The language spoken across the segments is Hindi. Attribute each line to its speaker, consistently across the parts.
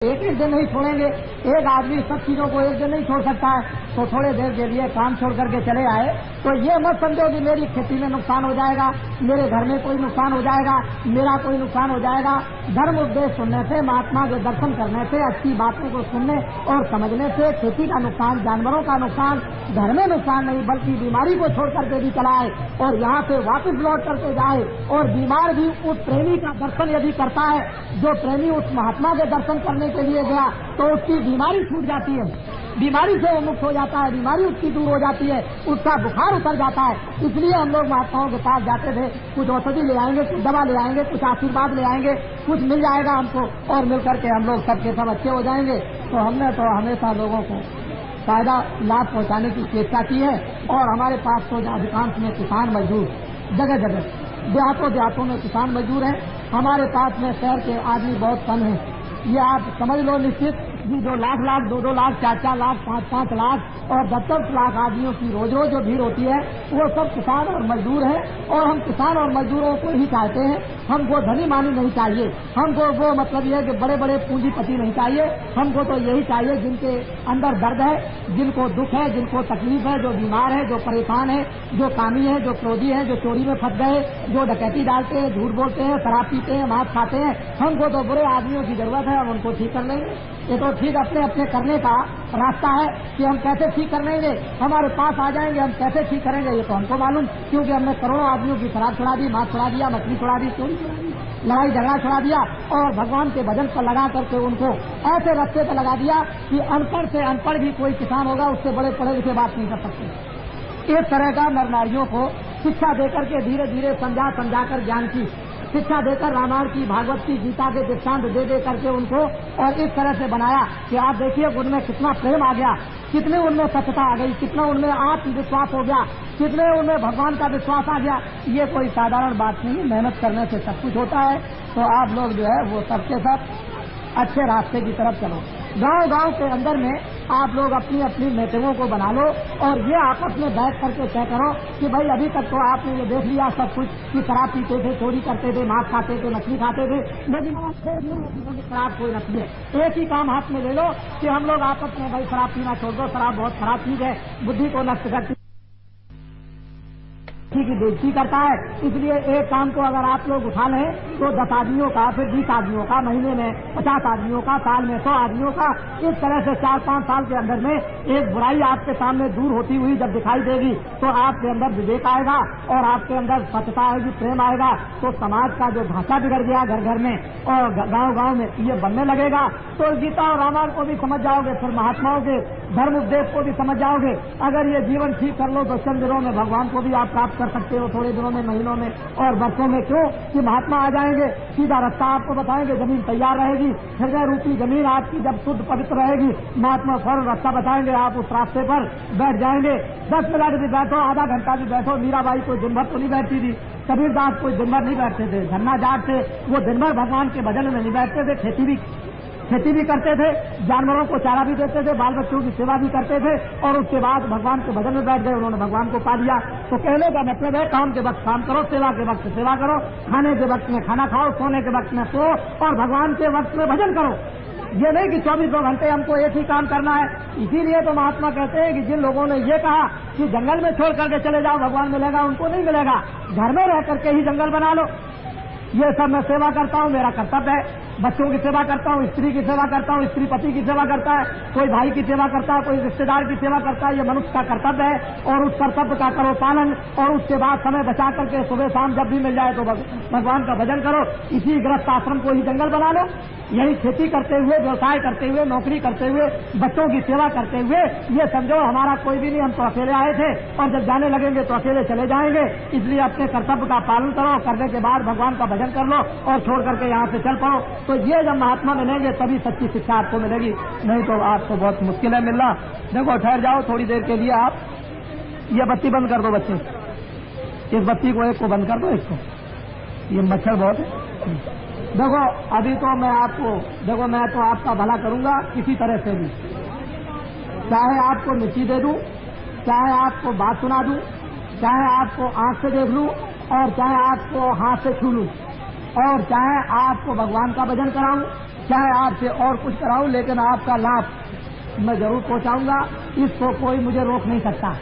Speaker 1: एक एक दिन नहीं छोड़ेंगे। एक आदमी सब चीजों को एक दिन नहीं छोड़ सकता है, तो थोड़े देर के लिए काम छोड़ करके चले आए तो ये मत समझो कि मेरी खेती में नुकसान हो जाएगा, मेरे घर में कोई नुकसान हो जाएगा, मेरा कोई नुकसान हो जाएगा। धर्म उपदेश सुनने से, महात्मा के दर्शन करने से, अच्छी बातों को सुनने और समझने से खेती का नुकसान, जानवरों का नुकसान, घर में नुकसान नहीं बल्कि बीमारी को छोड़ करके भी चलाए और यहाँ से वापस लौट करके जाए। और बीमार भी उस प्रेमी का दर्शन यदि करता है, जो प्रेमी उस महात्मा के दर्शन करने के लिए गया, तो उसकी बीमारी छूट जाती है, बीमारी से वो मुक्त हो जाता है, बीमारी उसकी दूर हो जाती है, उसका बुखार उतर जाता है। इसलिए हम लोग महात्माओं के पास जाते थे, कुछ औषधि ले आएंगे, कुछ दवा ले आएंगे, कुछ आशीर्वाद ले आएंगे, कुछ मिल जाएगा हमको और मिल करके हम लोग सबके सब अच्छे हो जाएंगे। तो हमने तो हमेशा लोगों को फायदा लाभ पहुंचाने की चेष्टा की है। और हमारे पास तो अधिकांश में किसान मजदूर जगह जगह देहातों में किसान मजदूर हैं। हमारे पास में शहर के आदमी बहुत कम है। ये आप समझ लो निश्चित 2 लाख 2 लाख 4 लाख 5 लाख और 10 लाख आदमियों की रोज रोज जो भीड़ होती है वो सब किसान और मजदूर है। और हम किसान और मजदूरों को ही चाहते हैं। हमको धनी मानी नहीं चाहिए, हमको वो मतलब ये है कि बड़े बड़े पूंजीपति नहीं चाहिए। हमको तो यही चाहिए जिनके अंदर दर्द है, जिनको दुख है, जिनको तकलीफ है, जो बीमार है, जो परेशान है, जो कामी है, जो क्रोधी है, जो चोरी में फंस गए, जो डकैती डालते हैं, झूठ बोलते हैं, शराब पीते हैं, मांस खाते हैं। हमको तो बुरे आदमियों की जरूरत है, हम उनको ठीक कर लेंगे। ये तो ठीक अपने अपने करने का रास्ता है कि हम कैसे ठीक कर लेंगे। हमारे पास आ जाएंगे, हम कैसे ठीक करेंगे ये तो हमको मालूम, क्योंकि हमने करोड़ों आदमियों की शराब छुड़ा दी, मांस छुड़ा दिया, मछली छुड़ा दी, चोरी छुड़ा दी, लड़ाई झगड़ा छुड़ा दिया और भगवान के भजन पर लगा करके उनको ऐसे रास्ते पर लगा दिया कि अनपढ़ से अनपढ़ भी कोई किसान होगा, उससे बड़े पढ़े लिखे बात नहीं कर सकते। इस तरह का नर नारियों को शिक्षा देकर के धीरे धीरे समझा कर ज्ञान की शिक्षा देकर रामायण की, भागवत की, गीता के दृष्टांत दे करके उनको और इस तरह से बनाया कि आप देखिए उनमें कितना प्रेम आ गया, कितने उनमें सत्यता आ गई, कितना उनमें आत्मविश्वास हो गया, कितने उनमें भगवान का विश्वास आ गया। ये कोई साधारण बात नहीं, मेहनत करने से सब कुछ होता है। तो आप लोग जो है वो सबके सब अच्छे रास्ते की तरफ चलो। गांव के अंदर में आप लोग अपनी अपनी मीटिंगों को बना लो और ये आपस में बैठ करके तय करो कि भाई अभी तक तो आपने ये देख लिया सब कुछ कि शराब पीते थे, चोरी करते थे, मांस खाते थे, मछली खाते थे, लेकिन शराब कोई न पिए। एक ही काम हाथ में ले लो कि हम लोग आपस में भाई शराब पीना छोड़ दो, शराब बहुत खराब चीज है, बुद्धि को नष्ट करती की बेइज्जती करता है। इसलिए एक काम को अगर आप लोग उठा लें तो 10 आदमियों का, फिर 20 आदमियों का, महीने में 50 आदमियों का, साल में 100 आदमियों का, इस तरह से 4-5 साल के अंदर में एक बुराई आपके सामने दूर होती हुई जब दिखाई देगी तो आपके अंदर विवेक आएगा और आपके अंदर सत्यता आएगी, प्रेम आएगा। तो समाज का जो ढांचा बिगड़ गया घर घर में और गाँव में ये बनने लगेगा। तो गीता और रामायण को भी समझ जाओगे, फिर महात्माओं के धर्म उपदेश को भी समझ जाओगे। अगर ये जीवन ठीक कर लो तो चंद दिनों में भगवान को भी आप प्राप्त कर सकते हो, थोड़े दिनों में, महीनों में और वर्षों में। क्यों कि महात्मा आ जाएंगे, सीधा रास्ता आपको बताएंगे, जमीन तैयार रहेगी, हृदय रूपी जमीन आपकी जब शुद्ध पवित्र रहेगी, महात्मा फौरन रास्ता बताएंगे, आप उस रास्ते पर बैठ जाएंगे। 10 मिनट भी बैठो, आधा घंटा भी बैठो। मीराबाई कोई दिन भर तो नहीं बैठती थी, कबीरदास कोई दिन भर नहीं बैठते थे, धन्ना जाट थे, वो दिन भर भगवान के भजन में नहीं बैठते थे, खेती भी करते थे, जानवरों को चारा भी देते थे, बाल बच्चों की सेवा भी करते थे और उसके बाद भगवान के भजन में बैठ गए, उन्होंने भगवान को पा लिया। तो कहने का मतलब है काम के वक्त काम करो, सेवा के वक्त सेवा करो, खाने के वक्त में खाना खाओ, सोने के वक्त में सो और भगवान के वक्त में भजन करो। ये नहीं कि 24 घंटे हमको एक ही काम करना है। इसीलिए तो महात्मा कहते हैं कि जिन लोगों ने ये कहा कि जंगल में छोड़ करके चले जाओ भगवान मिलेगा, उनको नहीं मिलेगा। घर में रह करके ही जंगल बना लो। ये सब मैं सेवा करता हूँ, मेरा कर्तव्य है। बच्चों की सेवा करता हूँ, स्त्री की सेवा करता हूँ, स्त्री पति की सेवा करता है, कोई भाई की सेवा करता है, कोई रिश्तेदार की सेवा करता है। ये मनुष्य का कर्तव्य है और उस कर्तव्य का करो पालन और उसके बाद समय बचा करके सुबह शाम जब भी मिल जाए तो भगवान का भजन करो। इसी गृहस्थ आश्रम को ही जंगल बना लो। यही खेती करते हुए, व्यवसाय करते हुए, नौकरी करते हुए, बच्चों की सेवा करते हुए ये समझो हमारा कोई भी नहीं, हम तो अकेले आए थे और जब जाने लगेंगे तो अकेले चले जाएंगे। इसलिए अपने कर्तव्य का पालन करो, करने के बाद भगवान का भजन कर लो और छोड़ करके यहाँ से चल पड़ो। तो ये जब महात्मा मिलेंगे तभी सच्ची शिक्षा आपको मिलेगी, नहीं तो आपको बहुत मुश्किल है मिलना। देखो ठहर जाओ थोड़ी देर के लिए, आप ये बत्ती बंद कर दो बच्चे, इस बत्ती को एक को बंद कर दो, इसको, ये मच्छर बहुत है। देखो अभी तो मैं आपको, देखो मैं तो आपका भला करूंगा किसी तरह से भी, चाहे आपको मिट्टी दे दूं, चाहे आपको बात सुना दूं, चाहे आपको आंख से देख लूं और चाहे आपको हाथ से छू लूं और चाहे आपको भगवान का भजन कराऊं चाहे आपसे और कुछ कराऊं, लेकिन आपका लाभ मैं जरूर पहुंचाऊंगा, इसको कोई मुझे रोक नहीं सकता।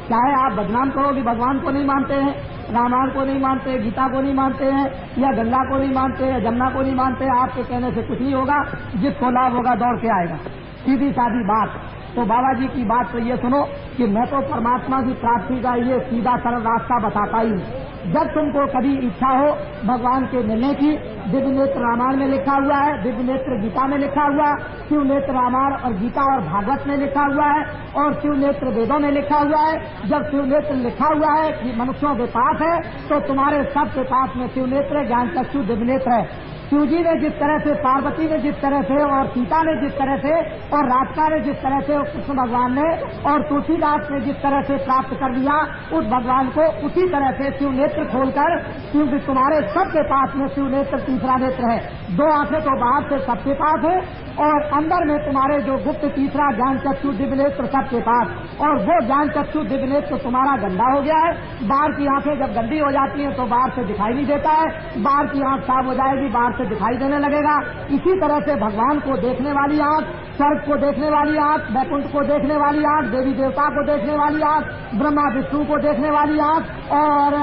Speaker 1: चाहे आप बदनाम करो कि भगवान को नहीं मानते हैं, रामायण को नहीं मानते, गीता को नहीं मानते हैं, या गंगा को नहीं मानते, या जमुना को नहीं मानते, आपके कहने से कुछ नहीं होगा। जिसको लाभ होगा दौड़ के आएगा, सीधी सादी बात। तो बाबा जी की बात तो ये सुनो कि मैं तो परमात्मा की प्राप्ति का ये सीधा सरल रास्ता बताता ही हूँ। जब तुमको कभी इच्छा हो भगवान के मिलने की, दिव्य नेत्र रामायण में लिखा हुआ है, दिव्य नेत्र गीता में लिखा हुआ है, शिव नेत्र रामायण और गीता और भागवत में लिखा हुआ है, और शिव नेत्र वेदों में लिखा हुआ है। जब शिव नेत्र लिखा हुआ है कि मनुष्यों के पास है, तो तुम्हारे सबके पास में शिव नेत्र, ज्ञान चक्षु, दिव्य नेत्र है। शिव जी ने जिस तरह से, पार्वती ने जिस तरह से, और सीता ने जिस तरह से, और राधिका ने जिस तरह से, और कृष्ण भगवान ने और तुलसीदास ने जिस तरह से प्राप्त कर लिया उस भगवान को, उसी तरह से शिव नेत्र खोलकर, क्योंकि तुम्हारे सबके पास में शिव नेत्र तीसरा नेत्र है। दो आंखें तो बाहर से सबके पास है, और अंदर में तुम्हारे जो गुप्त तीसरा ज्ञान चक्षु दिव्य नेत्र सबके पास, और वो ज्ञान चक्षु दिव्य नेत्र तुम्हारा गंदा हो गया है। बाहर की आंखें जब गंदी हो जाती हैं तो बाहर से दिखाई नहीं देता है, बाहर की आंख साफ हो जाएगी, बाहर से दिखाई देने लगेगा। इसी तरह से भगवान को देखने वाली आंख, स्वर्ग को देखने वाली आंख, वैकुंठ को देखने वाली आंख, देवी देवता को देखने वाली आंख, ब्रह्मा विष्णु को देखने वाली आंख, और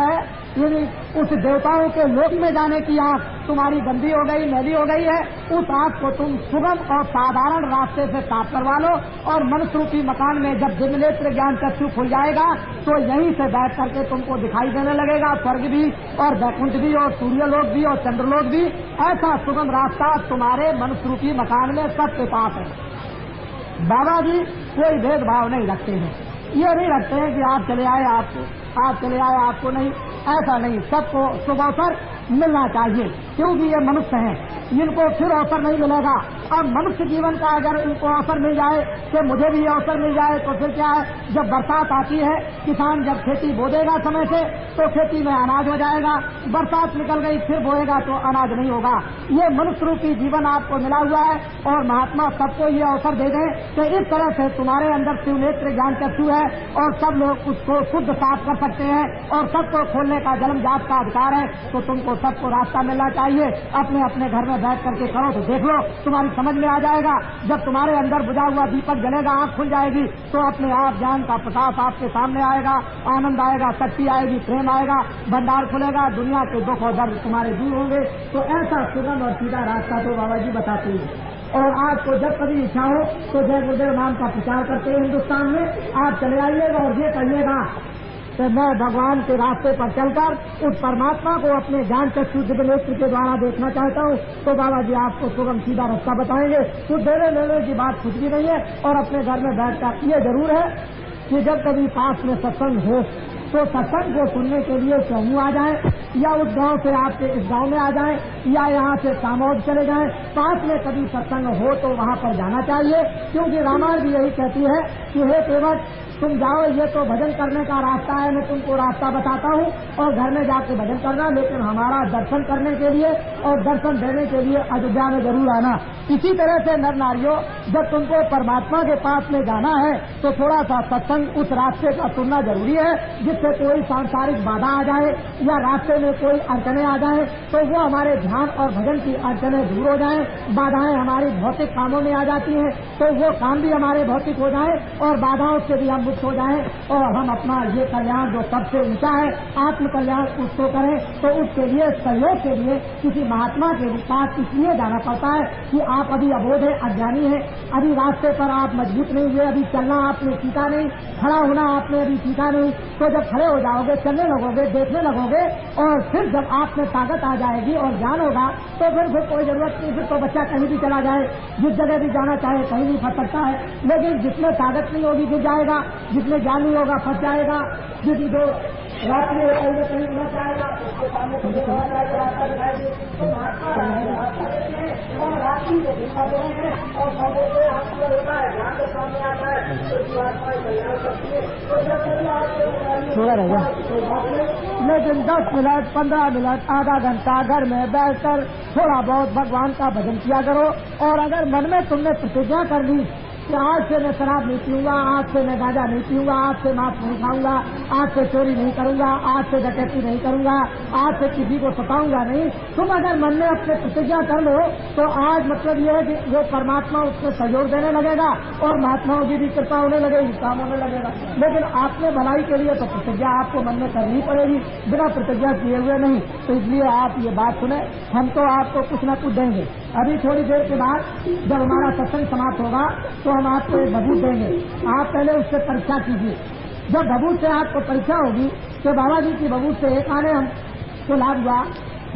Speaker 1: उस देवताओं के लोक में जाने की आंख तुम्हारी गंदी हो गई, मैली हो गई है। उस आंख को तुम सुगम और साधारण रास्ते से साफ करवा लो, और मनुष्य रूपी मकान में जब दिव्य नेत्र ज्ञान चक्षु खुल जाएगा तो यहीं से बैठ करके तुमको दिखाई देने लगेगा स्वर्ग भी, और वैकुंठ भी, और सूर्यलोक भी, और चंद्रलोक भी। ऐसा सुगम रास्ता तुम्हारे मनुष्य रूपी मकान में सबके पास है। बाबा जी कोई भेदभाव नहीं रखते हैं, ये नहीं रखते हैं कि आप चले आए आप चले आए आपको नहीं, ऐसा नहीं। सबको शुभ अवसर मिलना चाहिए, क्योंकि ये मनुष्य हैं, इनको फिर अवसर नहीं मिलेगा। अब मनुष्य जीवन का अगर इनको अवसर मिल जाए कि मुझे भी अवसर मिल जाए, तो फिर क्या है, जब बरसात आती है, किसान जब खेती बो देगा समय से, तो खेती में अनाज हो जाएगा। बरसात निकल गई फिर बोएगा तो अनाज नहीं होगा। ये मनुष्य रूपी जीवन आपको मिला हुआ है, और महात्मा सबको ये अवसर दे दें कि इस तरह से तुम्हारे अंदर शिव नेत्र ज्ञान चक्षु है, और सब लोग उसको शुद्ध साफ कर सकते हैं, और सबको खोलने का जन्म जात का अधिकार है। तो तुमको सबको रास्ता मिलना चाहिए। अपने अपने घर में बैठ करके करो तो देख लो, तुम्हारी समझ में आ जाएगा। जब तुम्हारे अंदर बुझा हुआ दीपक जलेगा, आंख खुल जाएगी, तो अपने आप ज्ञान का प्रकाश आपके सामने आएगा, आनंद आएगा, शक्ति आएगी, प्रेम आएगा, भंडार खुलेगा, दुनिया के दुख और दर्द तुम्हारे दूर होंगे। तो ऐसा सुगम और सीधा रास्ता तो बाबा जी बताते हैं। और आपको जब कभी इच्छा हो तो जय गुरुदेव नाम का प्रचार करते हैं हिंदुस्तान में, आप चले आइएगा और ये कहिएगा कि मैं भगवान के रास्ते पर चलकर उस परमात्मा को अपने ज्ञान चक्षु दिव्य नेत्र के द्वारा देखना चाहता हूँ। तो बाबा जी आपको सुगम सीधा रास्ता बताएंगे। कुछ देने लेने की बात कुछ भी नहीं है। और अपने घर में बैठकर ये जरूर है कि जब कभी पास में सत्संग हो तो सत्संग को सुनने के लिए चौमू आ जाए, या उस गांव से आपके इस गांव में आ जाए, या यहाँ से सामौद चले जाएं। पास में कभी सत्संग हो तो वहाँ पर जाना चाहिए, क्योंकि रामायण भी यही कहती है कि हे केवट तुम जाओ, ये तो भजन करने का रास्ता है, मैं तुमको रास्ता बताता हूँ, और घर में जाके भजन करना, लेकिन हमारा दर्शन करने के लिए और दर्शन देने के लिए अयोध्या में जरूर आना। इसी तरह से नर नारियों, जब तुमको परमात्मा के पास में जाना है तो थोड़ा सा सत्संग उस रास्ते का सुनना जरूरी है, जिससे कोई सांसारिक बाधा आ जाए या रास्ते में कोई अड़चने आ जाए तो वो हमारे ध्यान और भजन की अड़चने दूर हो जाएं। बाधाएं हमारी भौतिक कामों में आ जाती हैं तो वो काम भी हमारे भौतिक हो जाए, और बाधाओं से भी हम मुक्त हो जाएं, और हम अपना ये कल्याण जो सबसे ऊंचा है आत्म कल्याण उसको करें। तो उसके लिए सहयोग के लिए किसी महात्मा के पास इसलिए जाना पड़ता है कि आप अभी अबोध है, अज्ञानी है, अभी रास्ते पर आप मजबूत नहीं हुए, अभी चलना आपने सीखा नहीं, खड़ा होना आपने अभी सीखा नहीं। तो जब खड़े हो जाओगे, चलने लगोगे, देखने लगोगे, और फिर जब आप में ताकत आ जाएगी और ज्ञान होगा तो फिर कोई जरूरत नहीं, फिर तो बच्चा कहीं भी चला जाए, जिस जगह भी जाना चाहे कहीं भी फंस सकता है। लेकिन जिसमें ताकत नहीं होगी गिर जाएगा, जिसमें ज्ञान नहीं होगा फंस जाएगा, जिस जो रात्रि कहीं उड़ जाएगा उसके सामने थोड़ा रहेगा। लेकिन 10 मिनट 15 मिनट आधा घंटा घर में बैठकर थोड़ा बहुत भगवान का भजन किया करो। और अगर मन में तुमने प्रतिज्ञा कर ली कि आज से मैं शराब नहीं पीऊंगा, आज से मैं गांजा नहीं पीऊंगा, आज से मांस नहीं खाऊंगा, आज से चोरी नहीं करूंगा, आज से डकैती नहीं करूंगा, आज से किसी को सताऊंगा नहीं। तुम अगर मन में अपने प्रतिज्ञा कर लो तो आज मतलब यह है कि वो परमात्मा उसमें सहयोग देने लगेगा और महात्माओं की भी कृपा होने लगेगी, काम होने लगेगा। लेकिन आपने भलाई के लिए तो प्रतिज्ञा आपको मन में करनी पड़ेगी, बिना प्रतिज्ञा किए हुए नहीं। तो इसलिए आप ये बात सुने, हम तो आपको कुछ न कुछ देंगे। अभी थोड़ी देर के बाद जब हमारा सत्संग समाप्त होगा तो हम आपको एक भभूत देंगे, आप पहले उससे परीक्षा कीजिए। जब भभूत से आपको परीक्षा होगी तो बाबा जी की भभूत से 1 आने हमको लाभ हुआ,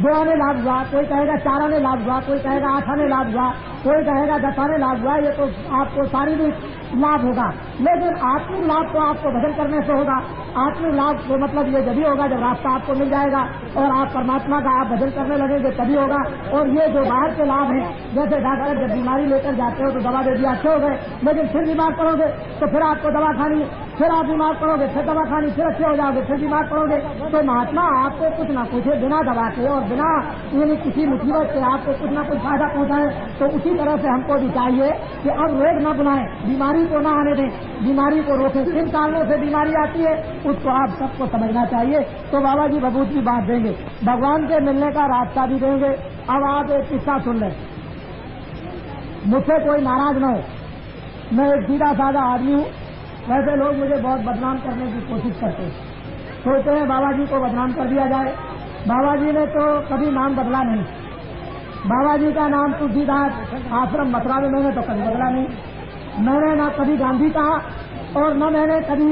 Speaker 1: 2 आने लाभ हुआ, कोई कहेगा 4 आने लाभ हुआ, कोई कहेगा 8 आने लाभ हुआ, कोई कहेगा 10 आने लाभ हुआ। ये तो आपको शारीरिक लाभ होगा, लेकिन आत्मिक लाभ तो आपको भजन करने से होगा। आत्मिक लाभ तो मतलब ये जब होगा जब रास्ता आपको मिल जाएगा और आप परमात्मा का आप भजन करने लगेंगे तभी होगा। और ये जो बाहर के लाभ हैं, जैसे डॉक्टर जब बीमारी लेकर जाते हो तो दवा दे दिया, अच्छे हो गए, लेकिन फिर बीमार पड़ोगे तो फिर आपको दवा खानी, फिर आप बीमार पड़ोगे, फिर दवा खानी, फिर अच्छे हो जाओगे, फिर बीमार पड़ोगे। तो महात्मा आपको कुछ ना कुछ बिना दवा के और बिना यानी किसी मुसीबत से आपको कुछ ना कुछ फायदा पहुंचाए। तो उसी तरह से हमको भी चाहिए कि अब रोग न बुलाएं, बीमारी को न आने दें, बीमारी को रोकें। किन कारणों से बीमारी आती है उसको आप सबको समझना चाहिए। तो बाबा जी भभूत की बात देंगे, भगवान के मिलने का रास्ता भी देंगे। अब आप एक किस्सा सुन लें, मुझसे कोई नाराज न हो, मैं एक सीधा साधा आदमी हूँ। वैसे लोग मुझे बहुत बदनाम करने की कोशिश करते हैं, सोचते हैं बाबा जी को बदनाम कर दिया जाए। बाबा जी ने तो कभी नाम बदला नहीं, बाबा जी का नाम तुलसीदास आश्रम मथुरा में मैंने तो कभी बदला नहीं। मैंने ना कभी गांधी कहा और न मैंने कभी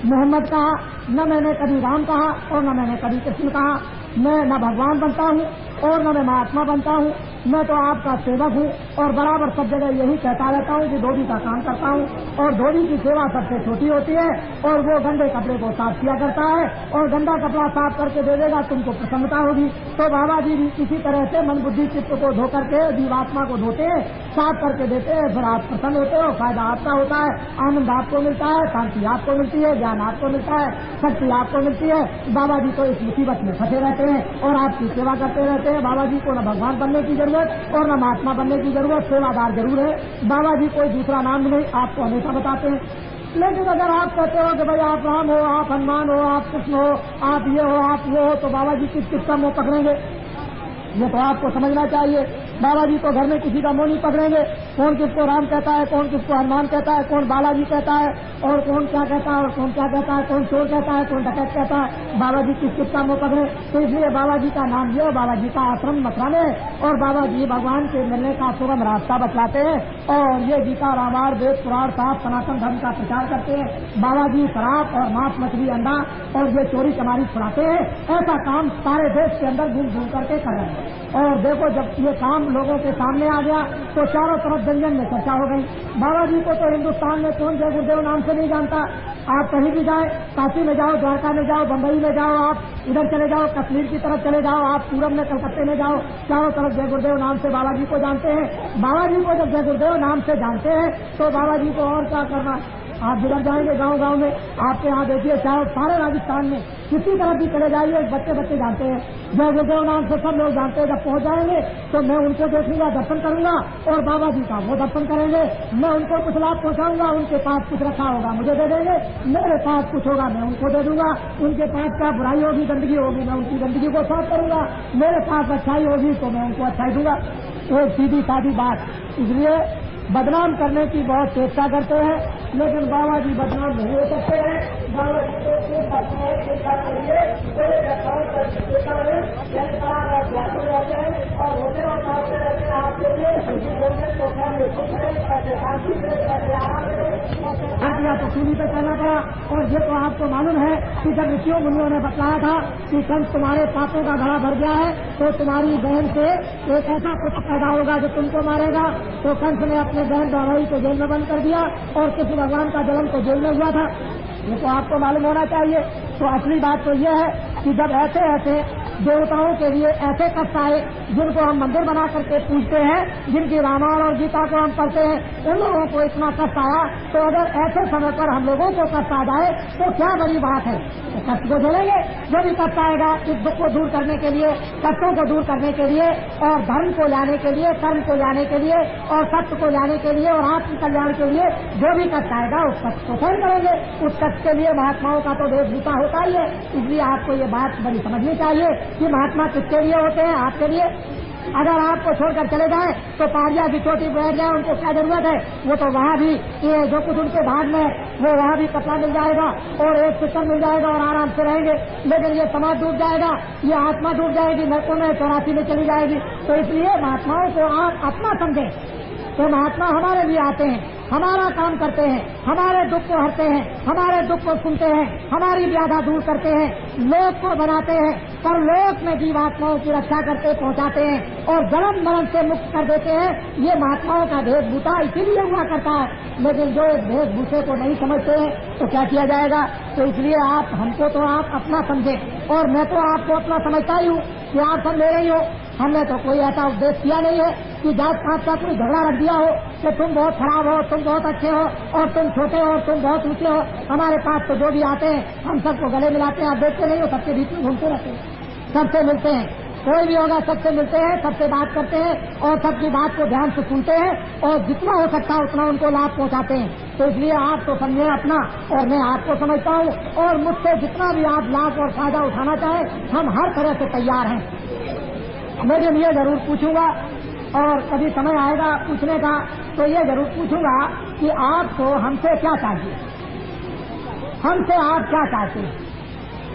Speaker 1: मोहम्मद कहा, न मैंने कभी राम कहा और न मैंने कभी कृष्ण कहा। मैं न भगवान बनता हूँ और न मैं महात्मा बनता हूँ, मैं तो आपका सेवक हूँ और बराबर सब जगह यही कहता रहता हूँ कि धोबी का काम करता हूँ और धोबी की सेवा सबसे छोटी होती है और वो गंदे कपड़े को साफ किया करता है और गंदा कपड़ा साफ करके दे देगा, तुमको प्रसन्नता होगी। तो बाबा जी भी इसी तरह से मन बुद्धि चित्त को धो करके जीवात्मा को धोते हैं, साफ करके देते हैं, फिर आप प्रसन्न होते हो, फायदा आपका होता है, आनंद आपको मिलता है, शांति आपको मिलती है, ज्ञान आपको मिलता है, शक्ति आपको मिलती है। बाबा जी तो इस मुसीबत में फंसे रहते हैं और आपकी सेवा करते रहते हैं। बाबा जी को न भगवान बनने की जरूरत और न महात्मा बनने की जरूरत, सेवादार जरूर है। बाबा जी कोई दूसरा नाम नहीं, आपको हमेशा बताते हैं। लेकिन अगर आप कहते हो कि भाई आप राम हो, आप हनुमान हो, आप कृष्ण हो, आप ये हो, आप वो हो, तो बाबा जी किसका मुंह पकड़ेंगे? ये तो आपको समझना चाहिए। बाबा जी तो घर में किसी का मुंह नहीं पकड़ेंगे। कौन किसको राम कहता है, कौन किसको हनुमान कहता है, कौन बालाजी कहता है और कौन क्या कहता है और कौन क्या कहता है, कौन चोर कहता है, कौन डकैत कहता है। बाबा जी किसका मुंह पकड़े? तो इसलिए बाबा जी का नाम लियो, बाबा जी का आश्रम मथुरा में, और बाबा जी भगवान के मिलने का सुगम रास्ता बतलाते हैं और ये गीता रामायण वेद पुराण साफ सनातन धर्म का प्रचार करते हैं। बाबा जी शराब और मांस मछली अंडा और ये चोरी चमारी छुड़ाते हैं। ऐसा काम सारे देश के अंदर घूम घूम करके कर रहे हैं। और देखो जब ये काम लोगों के सामने आ गया तो चारों तरफ जंजन में चर्चा हो गई। बाबा जी को तो हिंदुस्तान में कौन जय गुरुदेव नाम से नहीं जानता। आप कहीं भी जाए, काशी में जाओ, द्वारका में जाओ, बंबई में जाओ, आप इधर चले जाओ, कश्मीर की तरफ चले जाओ, आप पूरब में कलकत्ते में जाओ, चारों तरफ जय गुरुदेव नाम से बाबा जी को जानते हैं। बाबा जी को जब जय गुरुदेव नाम से जानते हैं तो बाबा जी को और क्या करना। आप जिधर जाएंगे गांव गांव में, आपके यहाँ देखिए चाहे सारे राजस्थान में किसी तरफ भी चले जाइए, बच्चे बच्चे जानते हैं, जय गुरुदेव नाम से सब लोग जानते हैं। जब पहुंच जाएंगे तो मैं उनको देखूंगा, दर्शन करूंगा और बाबा जी का वो दर्शन करेंगे। मैं उनको कुछ लाभ पहुंचाऊंगा, उनके पास कुछ रखा होगा मुझे दे देंगे, मेरे पास कुछ होगा मैं उनको दे दूंगा। उनके पास क्या बुराई होगी, गंदगी होगी, मैं उनकी गंदगी को साफ करूंगा। मेरे पास अच्छाई होगी तो मैं उनको अच्छाई दूंगा। एक सीधी सादी बात। इसलिए बदनाम करने की बहुत चेष्टा करते हैं, लेकिन बाबा जी बदनाम नहीं हो सकते हैं। बाबा जी को तो सूली पे कहना पड़ा। और ये तो आपको मालूम है कि जब ऋषियों मुनियों ने बताया था कि कंस तुम्हारे पापों का घड़ा भर गया है तो तुम्हारी बहन से एक ऐसा पुत्र पैदा होगा जो तुमको मारेगा, तो कंस ने अपने बहन द्वाराई को जेल में बंद कर दिया और कृष्ण भगवान का जन्म तो जेल में हुआ था। ये तो आपको मालूम होना चाहिए। तो असली बात तो ये है कि जब ऐसे ऐसे देवताओं के लिए ऐसे कष्ट आए जिनको हम मंदिर बना करके पूजते हैं, जिनकी रामायण और गीता को हम पढ़ते हैं, उन लोगों को इतना कष्ट आया। तो अगर ऐसे समय पर हम लोगों को कष्ट आ जाए तो क्या बड़ी बात है, तो कष्ट को झेलेंगे। जो भी कष्ट आएगा इस दुख को दूर करने के लिए, कष्टों को दूर करने के लिए और धर्म को लाने के लिए, कर्म को लाने के लिए और सत्य को लाने के लिए और आत्म कल्याण के लिए जो भी कष्ट आएगा उस कष्ट को सहन करेंगे। उस कष्ट के लिए महात्माओं का तो वेशभूषा होता ही है। इसलिए आपको ये बात बड़ी समझनी चाहिए कि महात्मा किसके लिए होते हैं, आपके लिए। अगर आपको छोड़कर चले जाएं तो पहाड़िया की चोटी पर बैठ जाए, उनको क्या जरूरत है, वो तो वहाँ भी ये जो कुछ उनके भाग में वो वहाँ भी कपड़ा मिल जाएगा और एक सिस्टम मिल जाएगा और आराम से रहेंगे। लेकिन ये समाज डूब जाएगा, ये आत्मा डूब जाएगी, नरकों में 84 में चली जाएगी। तो इसलिए महात्माओं को आप अपना समझें। तो महात्मा हमारे लिए आते हैं, हमारा काम करते हैं, हमारे दुख को हरते हैं, हमारे दुख को सुनते हैं, हमारी व्याधा दूर करते हैं, लोक को बनाते हैं, पर लोक में जीवात्माओं की रक्षा करके पहुंचाते हैं और जन्म मरण से मुक्त कर देते हैं। ये महात्माओं का वेशभूषा इसीलिए हुआ करता है। लेकिन जो इस वेशभूषे को नहीं समझते हैं तो क्या किया जाएगा। तो इसलिए आप हमको तो आप अपना समझे और मैं तो आपको अपना समझता ही हूँ कि आप सब ले रही हो। हमने तो कोई ऐसा उपदेश किया नहीं है कि जात पात का कोई झगड़ा रख दिया हो कि तुम बहुत खराब हो, तुम बहुत अच्छे हो और तुम छोटे हो, तुम बहुत ऊंचे हो। हमारे पास तो जो भी आते हैं हम सबको गले मिलाते हैं। आप देखते नहीं हो, सबके बीच में घूमते रहते हैं, सबसे मिलते हैं, कोई भी होगा सबसे मिलते हैं, सबसे बात करते हैं और सबकी बात को ध्यान से सुनते हैं और जितना हो सकता है उतना उनको लाभ पहुंचाते हैं। तो इसलिए आप तो समझें अपना और मैं आपको समझता हूँ और मुझसे जितना भी आप लाभ और फायदा उठाना चाहें हम हर तरह से तैयार हैं। लेकिन ये जरूर पूछूंगा और कभी समय आएगा पूछने का तो ये जरूर पूछूंगा कि आपको हमसे क्या चाहिए, हमसे आप क्या चाहते हैं,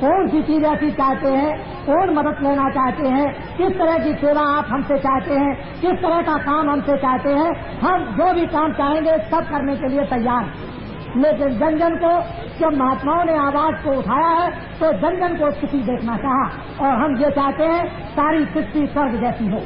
Speaker 1: कौन सी चीज ऐसी चाहते हैं, कौन मदद लेना चाहते हैं, किस तरह की सेवा आप हमसे चाहते हैं, किस तरह का काम हमसे चाहते हैं। हम जो भी काम चाहेंगे सब करने के लिए तैयार हैं। लेकिन जन जन को जब महात्माओं ने आवाज को उठाया है तो जन जन को स्थिति देखना चाहा और हम ये चाहते हैं सारी सृष्टि स्वर्ग जैसी हो,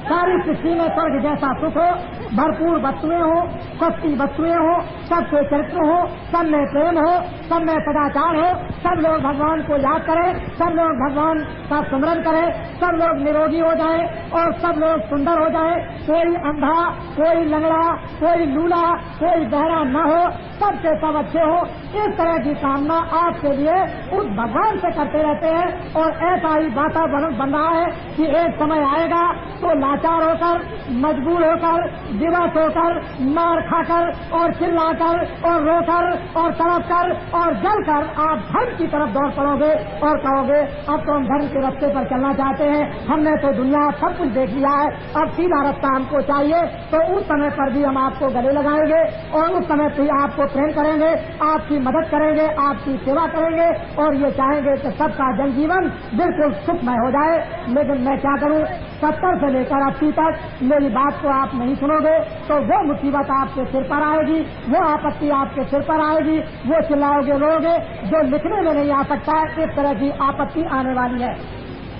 Speaker 1: सारी सृष्टि में स्वर्ग जैसा सुख हो, भरपूर वस्तुएं हो, सस्ती वस्तुएं हो, सबके चरित्र हो, सब में प्रेम हो, सब में सदाचार हो, सब लोग भगवान को याद करें, सब लोग भगवान का स्मरण करें, सब लोग निरोगी हो जाए और सब लोग सुंदर हो जाए। कोई अंधा, कोई लंगड़ा, कोई लूला, कोई बहरा न हो, सबसे सब अच्छे हो। इस तरह की कामना आपके लिए उस भगवान से करते रहते हैं और ऐसा ही वातावरण बन रहा है कि एक समय आएगा तो लाचार होकर, मजबूर होकर, दिवस होकर, मार खाकर और चिल्लाकर और रोकर और तड़प कर और जलकर आप धर्म की तरफ दौड़ पड़ोगे और कहोगे अब तो हम धर्म के रास्ते पर चलना चाहते हैं, हमने तो दुनिया सब कुछ देख लिया है, अब सीधा रास्ता हमको चाहिए। तो उस समय पर भी हम आपको गले लगाएंगे और उस समय भी आपको प्रेम करेंगे, आपकी मदद करेंगे, आपकी सेवा करेंगे और ये चाहेंगे कि सबका जनजीवन बिल्कुल सुखमय हो जाए। लेकिन मैं क्या करूं, 70 से लेकर 80 तक मेरी बात को आप नहीं सुनोगे तो वो मुसीबत आपके सिर पर आएगी, वो आपत्ति आपके सिर पर आएगी, वो चिल्लाओगे रोगे जो लिखने में नहीं आ सकता है। इस तरह की आपत्ति आने वाली है।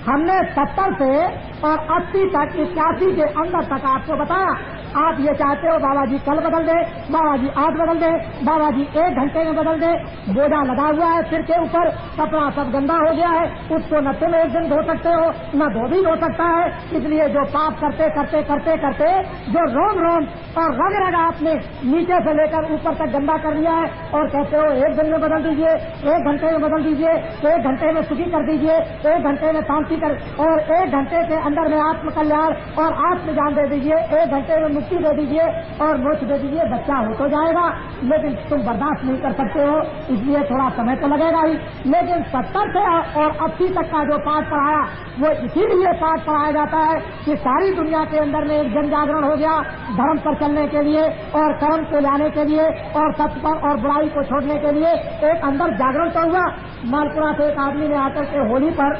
Speaker 1: हमने 70 से और 80 तक, 81 के अंदर तक आपको बताया। आप ये चाहते हो बाबा जी कल बदल दे, बाबा जी आज बदल दे, बाबा जी 1 घंटे में बदल दे। बोझा लगा हुआ है सिर के ऊपर, कपड़ा सब गंदा हो गया है, उसको न तुम एक दिन धो सकते हो न 2 दिन हो सकता है। इसलिए जो पाप करते करते करते करते जो रोम रोम और रग रग आपने नीचे से लेकर ऊपर तक गंदा कर लिया है और कहते हो 1 दिन में बदल दीजिए, 1 घंटे में बदल दीजिए, 1 घंटे में सुखी कर दीजिए, 1 घंटे में शांति कर और 1 घंटे के अंदर में आत्म कल्याण और आत्म ज्ञान दे दीजिए, 1 घंटे में मुक्ति दे दीजिए और मोक्ष दे दीजिए, बच्चा हो तो जाएगा। लेकिन तुम बर्दाश्त नहीं कर सकते हो, इसलिए थोड़ा समय तो लगेगा ही। लेकिन 70 से और 80 तक का जो पाठ पढ़ाया वो इसीलिए पाठ पढ़ाया जाता है कि सारी दुनिया के अंदर में एक जन जागरण हो गया धर्म पर चलने के लिए और कर्म को लाने के लिए और सत्य पर और बुराई को छोड़ने के लिए एक अंदर जागरण तो हुआ। मालपुरा से एक आदमी ने आकर के होली पर,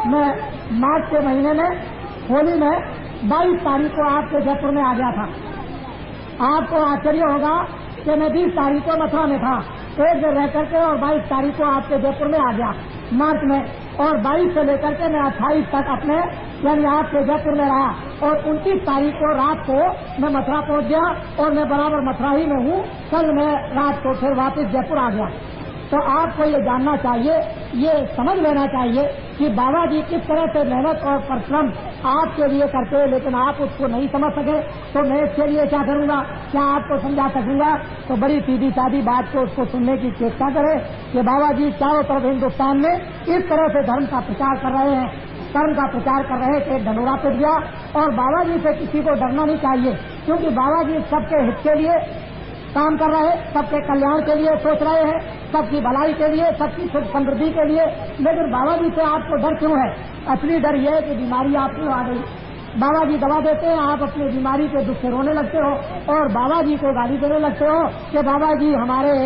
Speaker 1: मैं मार्च के महीने में होली में 22 तारीख को आपके जयपुर में आ गया था। आपको आश्चर्य होगा कि मैं 20 तारीख को मथुरा में था, एक दिन रह करके और 22 तारीख को आपके जयपुर में आ गया मार्च में, और 22 से लेकर के मैं 28 तक अपने यानी आपके जयपुर में रहा और 29 तारीख को रात को मैं मथुरा पहुंच गया और मैं बराबर मथुरा ही में हूँ। कल मैं रात को फिर वापस जयपुर आ गया। तो आपको ये जानना चाहिए, ये समझ लेना चाहिए कि बाबा जी किस तरह से मेहनत और परिश्रम आपके लिए करते हैं, लेकिन आप उसको नहीं समझ सके, तो मैं इसके लिए क्या करूंगा, क्या आपको समझा सकूंगा। तो बड़ी सीधी सादी बात को उसको सुनने की चेष्टा करें कि बाबा जी चारों तरफ हिंदुस्तान में इस तरह से धर्म का प्रचार कर रहे हैं, कर्म का प्रचार कर रहे थे, ढंढोरा पिट गया। और बाबा जी से किसी को डरना नहीं चाहिए, क्योंकि बाबा जी सबके हित के लिए काम कर रहे हैं, सबके कल्याण के लिए सोच रहे हैं, सबकी भलाई के लिए, सबकी सुख समृद्धि के लिए। लेकिन बाबा जी से आपको डर क्यों है? असली डर यह है कि बीमारी आपको आ गई, बाबा जी दवा देते हैं, आप अपनी बीमारी के दुख से रोने लगते हो और बाबा जी को गाली देने लगते हो कि बाबा जी हमारे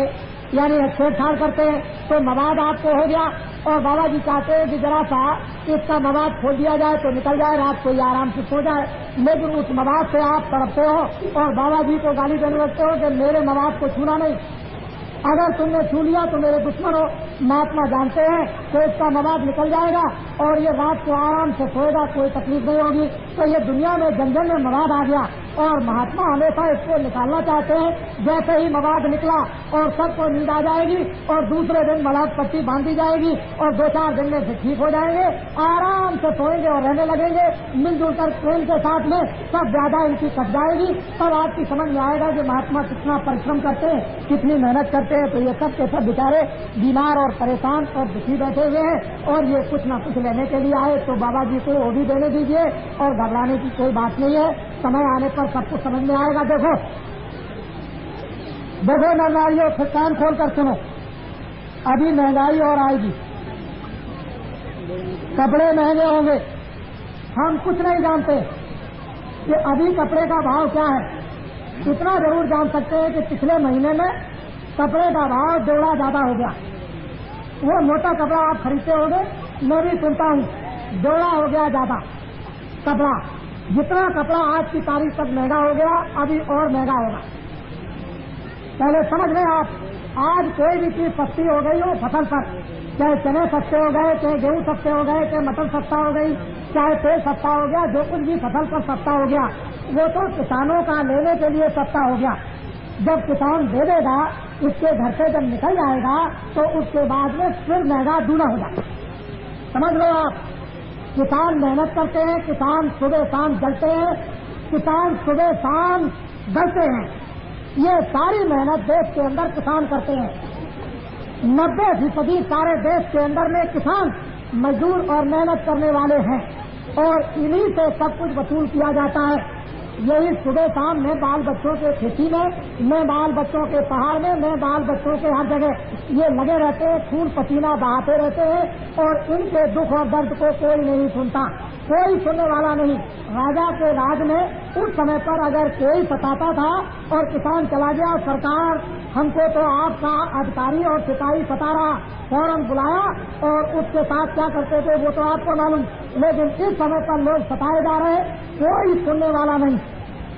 Speaker 1: यानी छेड़छाड़ करते हैं। तो मवाद आपको हो गया और बाबा जी चाहते हैं कि जरा सा इसका मवाद खोल दिया जाए तो निकल जाए, रात को आराम से सो जाए। लेकिन उस मवाद से आप तड़पते हो और बाबा जी को गाली देने लगते हो कि मेरे मवाद को छूना नहीं, अगर तुमने छू लिया तो मेरे दुश्मन हो। महात्मा जानते हैं कि इसका मवाद निकल जाएगा और ये रात को आराम से सोएगा, कोई तकलीफ नहीं होगी। तो ये दुनिया में जन जन में मवाद आ गया और महात्मा हमेशा इसको निकालना चाहते हैं। जैसे ही मवाद निकला और सबको नींद आ जाएगी और दूसरे दिन मलाद पट्टी बांधी जाएगी और 2-4 दिन में फिर ठीक हो जाएंगे, आराम से सोएंगे और रहने लगेंगे मिलजुल कर प्रेम के साथ में। सब ज्यादा इनकी कट जाएगी, तब आपकी समझ में आएगा कि महात्मा कितना परिश्रम करते हैं, कितनी मेहनत करते हैं। तो ये सब के सब बेचारे बीमार और परेशान और दुखी बैठे हुए हैं और ये कुछ न कुछ लेने के लिए आए। तो बाबा जी को वो भी देने दीजिए और घबराने की कोई बात नहीं है, समय आने पर सब कुछ समझ में आएगा। देखो देखो महंगाई, फिर कान खोल कर सुनो, अभी महंगाई और आएगी, कपड़े महंगे होंगे। हम कुछ नहीं जानते कि अभी कपड़े का भाव क्या है, इतना जरूर जान सकते हैं कि पिछले महीने में कपड़े का भाव 2 गुना ज्यादा हो गया। वो मोटा कपड़ा आप खरीदते होंगे, मैं भी सुनता हूँ 2 गुना हो गया ज्यादा कपड़ा। जितना कपड़ा आज की तारीख तक महंगा हो गया, अभी और महंगा होगा। पहले समझ लें आप, आज कोई भी चीज सस्ती हो गई हो फसल पर, चाहे चने सस्ते हो गए, चाहे गेहूं सस्ते हो गए, चाहे मटर सस्ता हो गई, चाहे तेल सस्ता हो गया, जो कुछ भी फसल पर सस्ता हो गया वो तो किसानों का लेने के लिए सस्ता हो गया। जब किसान दे देगा, उसके घर से जब निकल जाएगा तो उसके बाद में फिर महंगा दूना हो जाएगा। समझ लो आप, किसान मेहनत करते हैं, किसान सुबह शाम जलते हैं, किसान सुबह शाम गलते हैं। ये सारी मेहनत देश के अंदर किसान करते हैं। 90% सारे देश के अंदर में किसान मजदूर और मेहनत करने वाले हैं और इन्हीं से सब कुछ वसूल किया जाता है। यही सुबह शाम में बाल बच्चों के खेती में बाल बच्चों के पहाड़ में बाल बच्चों के हर जगह ये लगे रहते हैं, खून पसीना बहाते रहते हैं और इनके दुख और दर्द को कोई नहीं सुनता, कोई सुनने वाला नहीं। राजा के राज में उस समय पर अगर कोई सताता था और किसान चला गया, सरकार हमको तो आपका अधिकारी और सिपाही सता रहा, फौरन बुलाया और उसके साथ क्या करते थे वो तो आपको मालूम। लेकिन इस समय पर लोग सताए जा रहे, कोई सुनने वाला नहीं,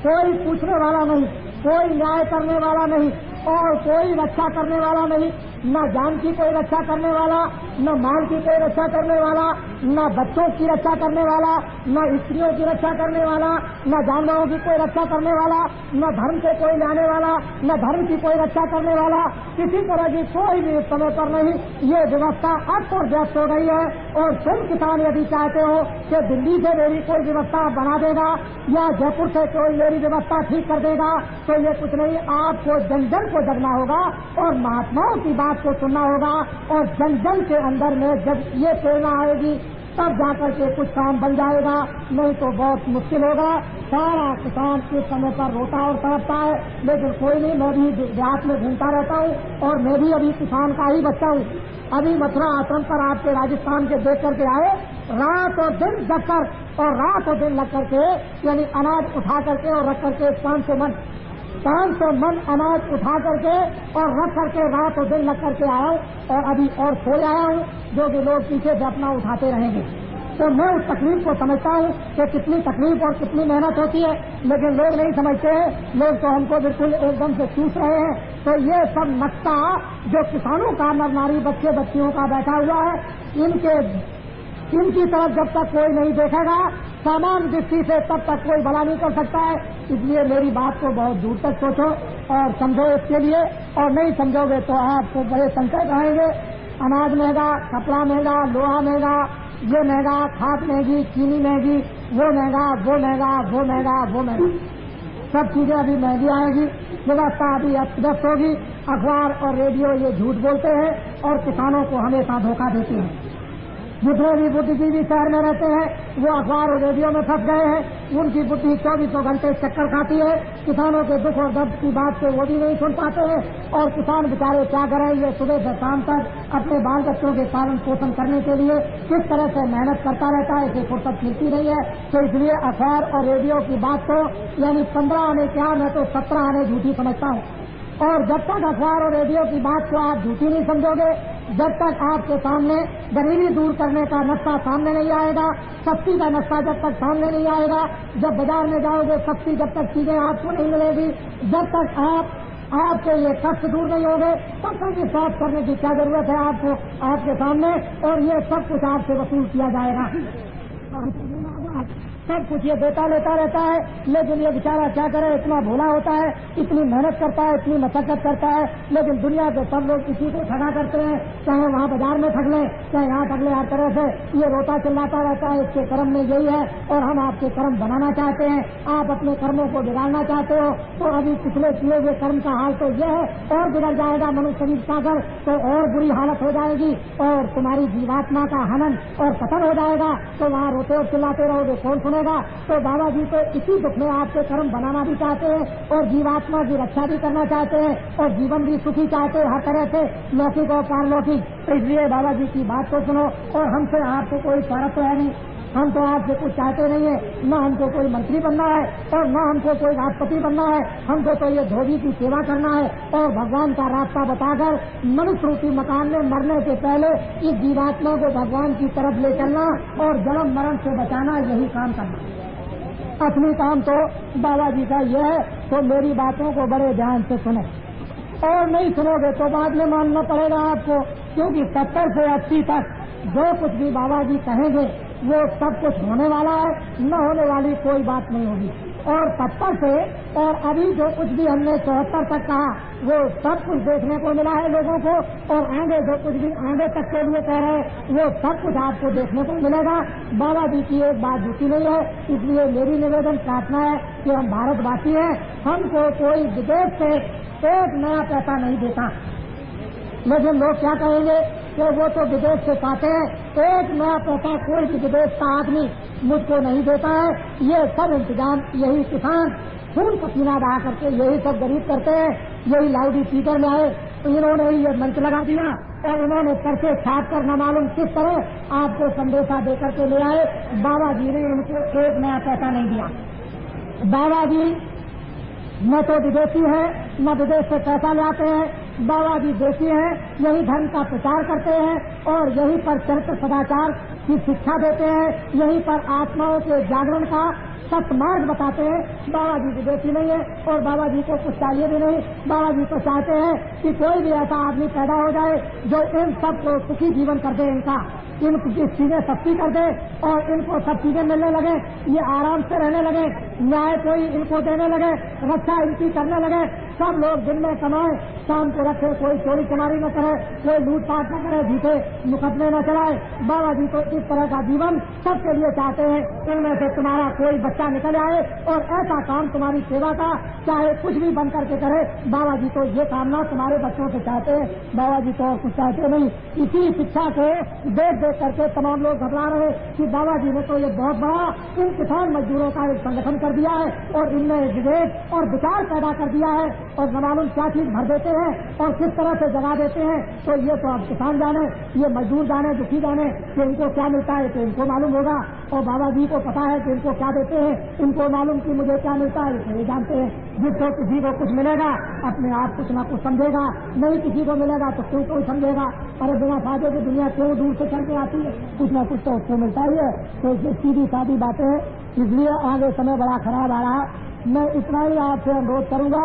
Speaker 1: कोई पूछने वाला नहीं, कोई न्याय करने वाला नहीं और कोई रक्षा करने वाला नहीं। न जान की कोई रक्षा करने वाला, न माल की कोई रक्षा करने वाला, न बच्चों की रक्षा करने वाला, न स्त्रियों की रक्षा करने वाला, न जानवरों की कोई रक्षा करने वाला, न धर्म से कोई लाने वाला, न धर्म की कोई रक्षा करने वाला, किसी तरह की कोई भी इस समय पर नहीं। ये व्यवस्था अस्त और व्यस्त हो गई है और तुम किसान यदि चाहते हो कि दिल्ली से मेरी कोई व्यवस्था बना देगा या जयपुर से कोई मेरी व्यवस्था ठीक कर देगा, तो ये कुछ नहीं। आपको जन जन को जगना होगा और महात्माओं की बात को सुनना होगा और जन जन के अंदर में जब ये प्रेरणा आएगी तब जाकर के कुछ काम बन जाएगा, नहीं तो बहुत मुश्किल होगा। सारा किसान इस समय पर रोता और तड़पता है, लेकिन कोई नहीं, मैं भी देहात में घूमता रहता हूँ और मैं भी अभी किसान का ही बच्चा हूँ। अभी मथुरा आश्रम पर आपके राजस्थान के देख करके आए, रात और दिन जग कर और रात और दिन लग करके यानी अनाज उठा करके और रख करके 500 मन अनाज उठा करके और रख करके रात और दिन लग करके आया हूँ और अभी और सो आया हूँ, जो कि लोग पीछे से अपना उठाते रहेंगे। तो मैं उस तकलीफ को समझता हूँ कि कितनी तकलीफ और कितनी मेहनत होती है, लेकिन लोग नहीं समझते हैं। लोग तो हमको बिल्कुल एकदम से चूस रहे हैं। तो ये सब नक्शा जो किसानों का नर नारी बच्चे बच्चियों का बैठा हुआ है, इनकी तरफ जब तक कोई नहीं देखेगा सामान्य दृष्टि से, तब तक कोई भला नहीं कर सकता है। इसलिए मेरी बात को बहुत दूर तक सोचो और समझो इसके लिए, और नहीं समझोगे तो आपको बड़े संकट आएंगे। अनाज महंगा, कपड़ा महंगा, लोहा महंगा, ये महंगा, खाद महंगी, चीनी महंगी, वो महंगा, वो महंगा, वो महंगा, वो महंगा, सब चीजें अभी महंगी आएगी, व्यवस्था अभी अस्त होगी। अखबार और रेडियो ये झूठ बोलते हैं और किसानों को हमेशा धोखा देते हैं। जितने भी बुद्धिजीवी शहर में रहते हैं वो अखबार और रेडियो में फंस गए हैं। उनकी बुद्धि 24 घंटे चक्कर खाती है। किसानों के दुख और दर्द की बात को वो भी नहीं सुन पाते हैं और किसान बेचारे क्या करें, ये सुबह से शाम तक अपने बाल बच्चों के पालन पोषण करने के लिए किस तरह से मेहनत करता रहता है, इसे फुर्सत मिलती नहीं है। तो इसलिए अखबार और रेडियो की बात को यानी 15 आने क्या, मैं तो 17 आने झूठी समझता हूँ। और जब तक अखबार और रेडियो की बात को आप झूठी नहीं समझोगे, जब तक आपके सामने गरीबी दूर करने का नक्शा सामने नहीं आएगा, सस्ती का नक्शा जब तक सामने नहीं आएगा, जब बाजार में जाओगे सस्ती जब तक चीजें आपको नहीं मिलेगी, जब तक आपके ये कष्ट दूर नहीं होंगे, तब तक ये साफ करने की क्या जरूरत है आपको आपके सामने। और ये सब कुछ आपसे वसूल किया जाएगा, सब कुछ ये देता लेता रहता है। लेकिन ये बेचारा क्या करे, इतना भोला होता है, इतनी मेहनत करता है, इतनी मशक्कत करता है, लेकिन दुनिया के सब लोग इसी को ठगा करते हैं। चाहे वहाँ बाजार में ठग लें, चाहे यहाँ ठग लें, हर तरह से ये रोता चिल्लाता रहता है, इसके कर्म में यही है और हम आपके कर्म बनाना चाहते हैं, आप अपने कर्मों को बिगाड़ना चाहते हो। तो अभी पिछले किए हुए कर्म का हाल तो यह है, और बिगड़ जाएगा मनुष्य शरीर का घर तो और बुरी हालत हो जाएगी और तुम्हारी जीवात्मा का हनन और पतन हो जाएगा। तो वहाँ रोते और चिल्लाते रहोगे, कौन सुनेगा। तो बाबा जी तो इसी दुख में आपके कर्म बनाना भी चाहते हैं और जीवात्मा की रक्षा भी करना चाहते हैं और जीवन भी सुखी चाहते हैं, हर तरह से लौकिक और पारलौकिक। तो इसलिए बाबा जी की बात को सुनो। और हमसे आपको कोई स्वार्थ तो है नहीं, हम तो आपसे कुछ चाहते नहीं है, न हमको कोई मंत्री बनना है और न हमको कोई राष्ट्रपति बनना है। हमको तो ये धोबी की सेवा करना है और भगवान का रास्ता बताकर मनुष्य रूपी मकान में मरने से पहले इस जीवात्मा को भगवान की तरफ ले चलना और जन्म मरण से बचाना, यही काम करना। असली काम तो बाबा जी का यह है। तो मेरी बातों को बड़े ध्यान से सुनो और नहीं सुनोगे तो बाद में मानना पड़ेगा आपको, क्योंकि 70 से 80 तक जो कुछ भी बाबा जी कहेंगे वो सब कुछ होने वाला है, न होने वाली कोई बात नहीं होगी। और 70 से और अभी जो कुछ भी हमने 74 तक कहा वो सब कुछ देखने को मिला है लोगों को, और आगे जो कुछ भी आगे तक के लिए कह रहे हैं वो सब कुछ आपको देखने को मिलेगा। बाबा जी की एक बात झूठी नहीं है, इसलिए मेरी निवेदन प्रार्थना है कि हम भारतवासी हैं, हमको कोई विदेश से एक नया पैसा नहीं देता। लेकिन लोग क्या कहेंगे कि वो तो विदेश से पाते हैं, एक नया पैसा कोई भी विदेश का आदमी मुझको नहीं देता है। ये सब इंतजाम यही किसान खून पसीना बहा करके यही सब गरीब करते हैं। यही लाउडी स्पीकर में आए तो इन्होंने ये मंच लगा दिया और इन्होंने करके छाप कर न मालूम किस तरह आपको संदेशा देकर के ले आए। बाबा जी ने उनको एक नया पैसा नहीं दिया। बाबा जी न तो विदेशी है, न विदेश से पैसा ले आते हैं। बाबा जी देशी हैं, यही धर्म का प्रचार करते हैं और यहीं पर चरित्र सदाचार की शिक्षा देते हैं, यहीं पर आत्माओं के जागरण का सत्मार्ग बताते हैं। बाबा जी विदेशी नहीं है और बाबा जी को कुछ चाहिए भी नहीं। बाबा जी को चाहते हैं कि कोई भी ऐसा आदमी पैदा हो जाए जो इन सबको सुखी जीवन कर दे, इनकी चीजें सस्ती कर दे और इनको सब चीजें मिलने लगे, ये आराम से रहने लगे, न्याय कोई इनको देने लगे, रक्षा इनकी करने लगे, सब लोग दिन में कमाए, शाम को रखे, कोई चोरी चमारी न करे, कोई लूटपाट न करे, झूठे मुकदमे न चलाए। बाबा जी तो इस तरह का जीवन सबके लिए चाहते हैं। इनमें से तुम्हारा कोई बच्चा निकल आए और ऐसा काम तुम्हारी सेवा का चाहे कुछ भी बन करके करे, बाबा जी तो ये कामना तुम्हारे बच्चों से चाहते हैं। बाबा जी तो और कुछ चाहते नहीं। इसी शिक्षा को देख करके तमाम लोग घबरा रहे कि बाबा जी ने तो ये बहुत बड़ा इन किसान मजदूरों का एक संगठन कर दिया है और इनमें विवेक और विचार पैदा कर दिया है और न मालूम क्या चीज भर देते हैं और किस तरह से जगा देते हैं। तो ये तो अब किसान जाने, ये मजदूर जाने, दुखी जाने कि इनको क्या मिलता है तो इनको मालूम होगा और बाबा जी को पता है कि इनको क्या देते हैं, इनको मालूम कि मुझे क्या मिलता है, इसे जानते हैं। जिसको किसी को कुछ मिलेगा अपने आप कुछ ना कुछ समझेगा, नहीं किसी को मिलेगा तो क्यों कोई समझेगा। अरे बिना फायदे की दुनिया क्यों दूर से चल के आती है, कुछ ना कुछ तो उसको मिलता ही है। तो सीधी सादी बातें हैं, इसलिए आगे समय बड़ा खराब आ रहा है। मैं इतना ही आपसे अनुरोध करूंगा,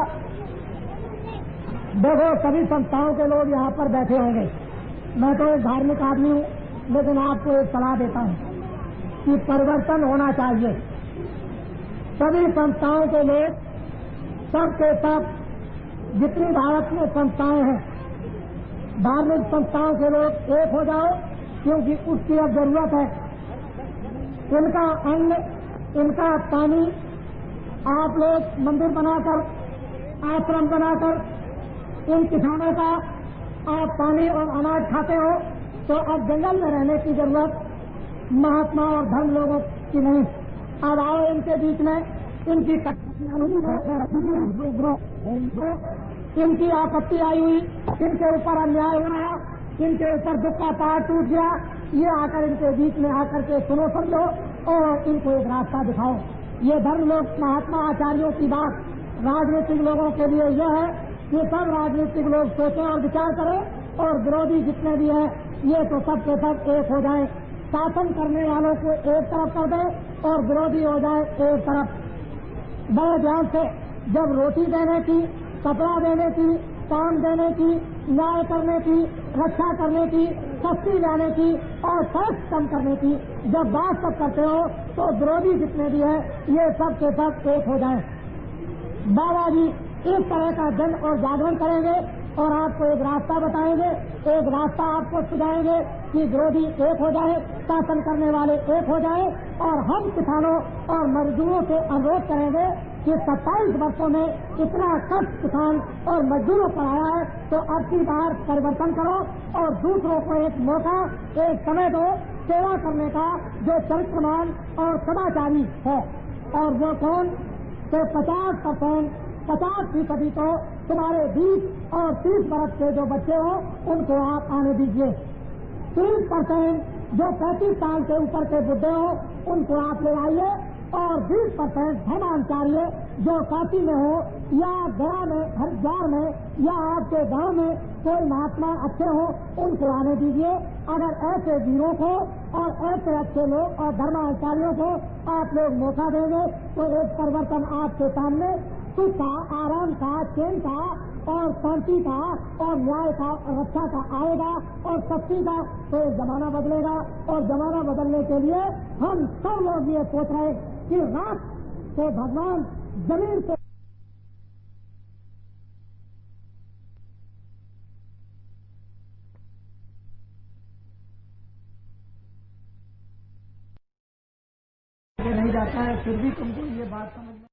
Speaker 1: देखो सभी संस्थाओं के लोग यहाँ पर बैठे होंगे, मैं तो एक धार्मिक आदमी हूँ, लेकिन आपको एक सलाह देता हूँ कि परिवर्तन होना चाहिए। सभी संस्थाओं के लोग सबके सब जितनी भारत में संस्थाएं हैं, धार्मिक संस्थाओं के लोग एक हो जाओ, क्योंकि उसकी अब जरूरत है। इनका अन्न, इनका पानी आप लोग मंदिर बनाकर, आश्रम बनाकर इन किसानों का आप पानी और अनाज खाते हो, तो अब जंगल में रहने की जरूरत महात्मा और धर्म लोगों की नहीं। अब आओ इनके बीच में, इनकी आपत्ति आई हुई, इनके ऊपर अन्याय हो रहा, इनके ऊपर दुख का पहाड़ टूट गया, ये आकर इनके बीच में आकर के सुनो समझो और इनको एक रास्ता दिखाओ। ये धर्म लोग महात्मा आचार्यों की बात राजनीतिक लोगों के लिए यह है कि सब राजनीतिक लोग सोचें और विचार करें और विरोधी जितने भी हैं ये तो सब के सब एक हो जाए, शासन करने वालों को एक तरफ कर दे और विरोधी हो जाए एक तरफ। बड़े ध्यान से, जब रोटी देने की, कपड़ा देने की, काम देने की, न्याय करने की, रक्षा करने की, सस्ती लाने की और टैक्स कम करने की जब बात सब करते हो तो विरोधी जितने भी है ये सब के सब एक हो जाए। बाबा जी इस तरह का जन और जागरण करेंगे और आपको एक रास्ता बताएंगे, एक रास्ता आपको सुझाएंगे कि विरोधी एक हो जाए, शासन करने वाले एक हो जाए। और हम किसानों और मजदूरों से अनुरोध करेंगे कि 27 वर्षों में इतना कष्ट किसान और मजदूरों पर आया है तो अब की बार परिवर्तन करो और दूसरों को एक मौका, एक समय दो सेवा करने का जो चरित्रमान और सदाचारी है। और वो कौन? तो 50% तो तुम्हारे 20 और 30 वर्ष के जो बच्चे हो उनको आप आने दीजिए। 30% जो 35 साल के ऊपर के बुढ़े हो उनको आप ले आइए और 20% धर्माचार्य जो काशी में हो या गया में, हरिद्वार में या आपके गांव में कोई महात्मा अच्छे हो उनको आने दीजिए। अगर ऐसे वीरों को और ऐसे अच्छे लोग और धर्माचार्यों को आप लोग मौका देंगे तो एक परिवर्तन आपके सामने सुख का, आराम का, चैन का और शांति का और न्याय का और रक्षा का आएगा और शक्ति का। तो जमाना बदलेगा और जमाना बदलने के लिए हम सब लोग ये सोच रहे कि रात से भगवान जमीन से नहीं जाता है, फिर भी तुमको ये बात समझ